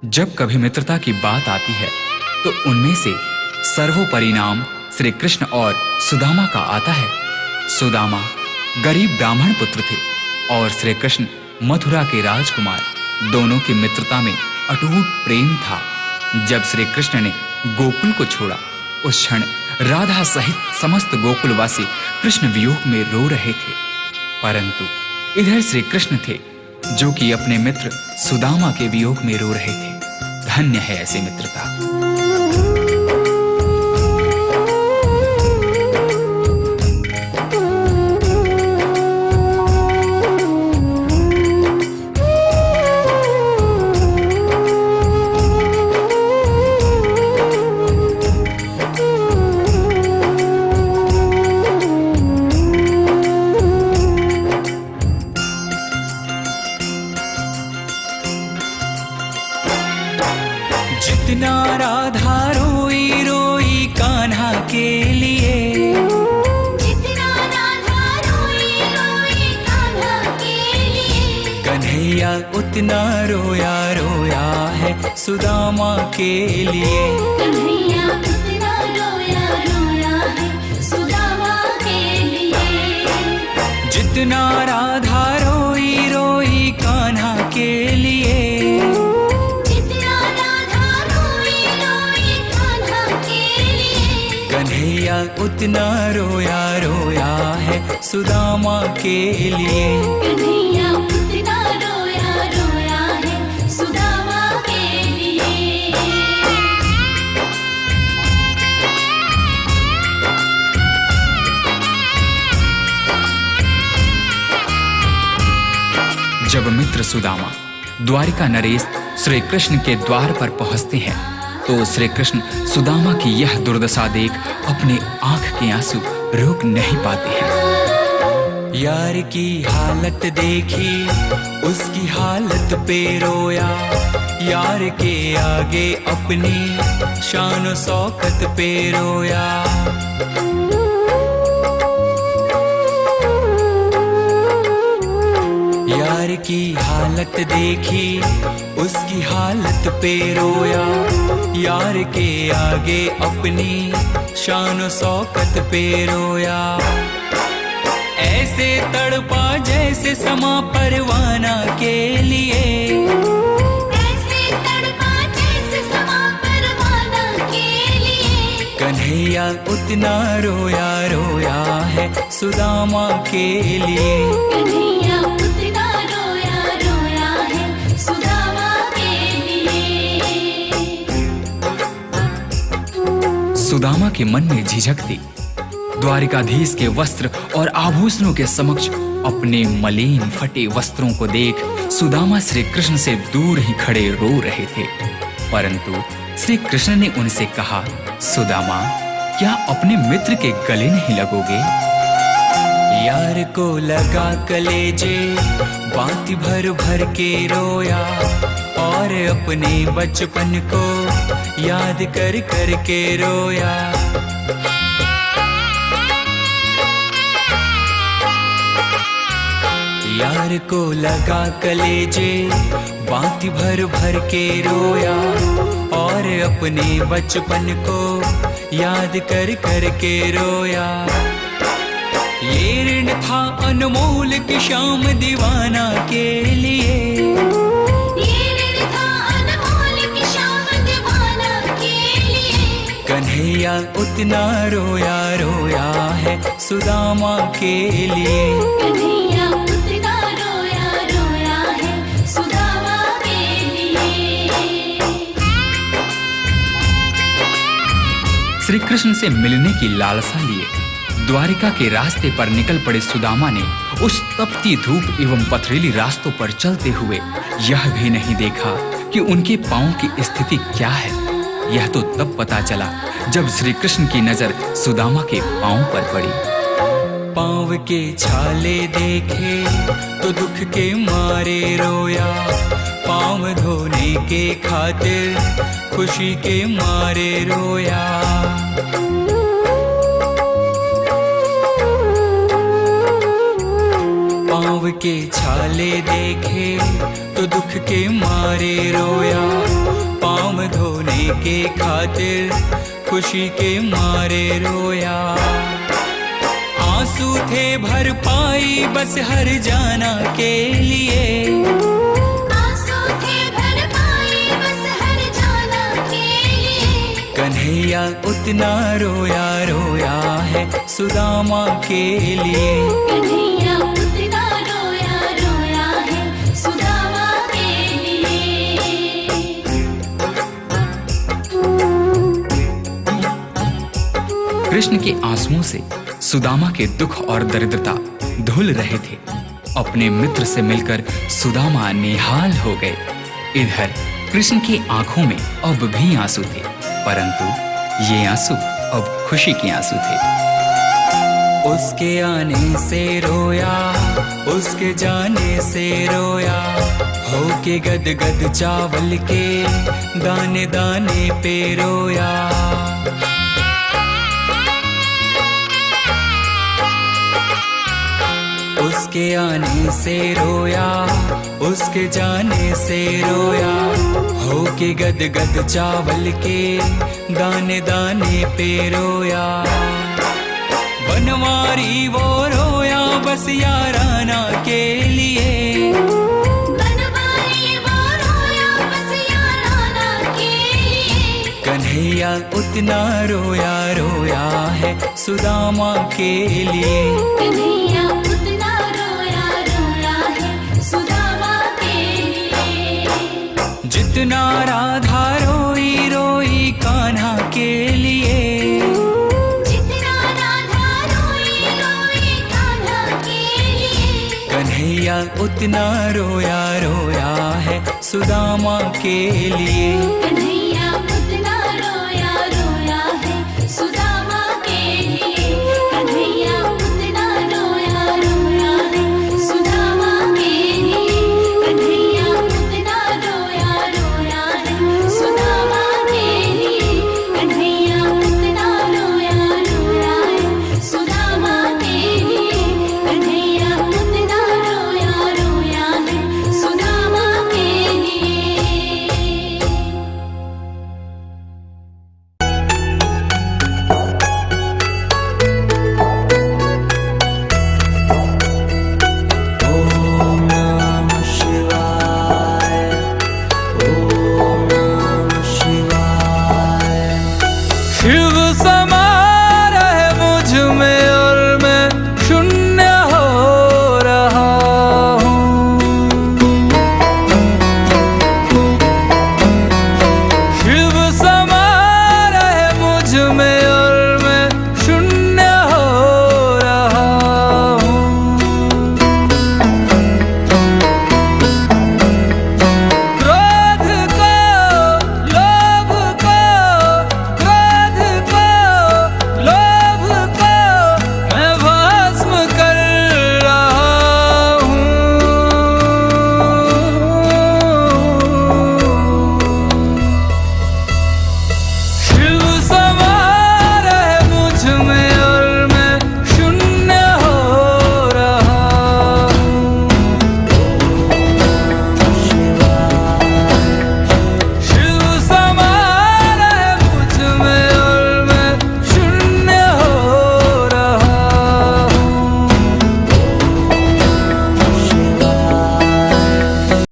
जब कभी मित्रता की बात आती है तो उनमें से सर्वोपरि नाम श्री कृष्ण और सुदामा का आता है। सुदामा गरीब ब्राह्मण पुत्र थे और श्री कृष्ण मथुरा के राजकुमार। दोनों की मित्रता में अटूट प्रेम था। जब श्री कृष्ण ने गोकुल को छोड़ा, उस क्षण राधा सहित समस्त गोकुलवासी कृष्ण वियोग में रो रहे थे। परंतु इधर श्री कृष्ण थे जो कि अपने मित्र सुदामा के वियोग में रो रहे थे। धन्य है ऐसी मित्रता। जितना राधा रोई रोई कान्हा के लिए, जितना राधा रोई रोई कान्हा के लिए, कन्हैया उतना रोया रोया है सुदामा के लिए। कन्हैया उतना रोया रोया है सुदामा के लिए। जितना राधा रोई रोई कान्हा के लिए, कन्हैया उतना रोया रोया है सुदामा के लिए। कन्हैया उतना रोया रोया है सुदामा के लिए। जब मित्र सुदामा द्वारिका नरेश श्री कृष्ण के द्वार पर पहुंचते हैं तो श्री कृष्ण सुदामा की यह दुर्दशा देख अपने आंख के आंसू रोक नहीं पाते हैं। यार की हालत देखी उसकी हालत पे रोया, यार के आगे अपनी शान शौकत पे रोया। यार की हालत देखी उसकी हालत पे रोया, यार के आगे अपनी शान शौकत पे रोया। ऐसे तड़पा जैसे समा परवाना के लिए, ऐसे तड़पा जैसे समा परवाना के लिए। कन्हैया उतना रोया रोया है सुदामा के लिए। कन्हैया उतना रोया रोया है सुदामा के लिए। सुदामा के मन में झिझक थी। द्वारिकाधीश के वस्त्र और आभूषणों के समक्ष अपने मलिन फटे वस्त्रों को देख सुदामा श्री कृष्ण से दूर ही खड़े रो रहे थे। परंतु श्री कृष्ण ने उनसे कहा, सुदामा, क्या अपने मित्र के गले नहीं लगोगे? यार को लगा कलेजे बात भर भर के रोया, और अपने बचपन को याद कर कर के रोया। यार को लगा कलेजे बात भर भर के रोया, और अपने बचपन को याद कर कर के रोया। ये ऋण था अनमोल की शाम दीवाना के लिए, ये ऋण था अनमोल की शाम दीवाना के लिए। कन्हैया उतना रोया रोया है सुदामा के लिए। कन्हैया उतना रोया रोया है सुदामा के लिए। श्री कृष्ण से मिलने की लालसा लिए द्वारिका के रास्ते पर निकल पड़े सुदामा ने उस तपती धूप एवं पथरीली रास्तों पर चलते हुए यह भी नहीं देखा कि उनके पांव की स्थिति क्या है। यह तो तब पता चला जब श्री कृष्ण की नजर सुदामा के पांव पर पड़ी। पांव के छाले देखे तो दुख के मारे रोया, पांव धोने के खातिर खुशी के मारे रोया। पांव के छाले देखे तो दुख के मारे रोया, पाँव धोने के खातिर खुशी के मारे रोया। आंसू थे भर पाई बस हर जाना के लिए, आंसू थे भर पाई बस हर जाना के लिए। कन्हैया उतना रोया रोया है सुदामा के लिए। कन्हैया उतना रोया रोया है सुदामा के लिए। कृष्ण के आंसुओं से सुदामा के दुख और दरिद्रता धुल रहे थे। अपने मित्र से मिलकर सुदामा निहाल हो गए। इधर कृष्ण की आंखों में अब भी आंसू थे, परंतु ये आंसू अब खुशी के आंसू थे। उसके आने से रोया, उसके जाने से रोया, होके गद गद चावल के दाने दाने पे रोया। उसके आने से रोया, उसके जाने से रोया, होके गद गद चावल के दाने दाने पे रोया। बनवारी वो रोया बस याराना के लिए, बनवारी वो रोया बस याराना के लिए। कन्हैया उतना रोया रोया है सुदामा के लिए। कन्हैया उतना रोया रोया है सुदामा के लिए। जितना राधा रोई रोई कान्हा के लिए, जितना राधा रोई रोई कान्हा के लिए। कन्हैया उतना रोया रोया है सुदामा के लिए।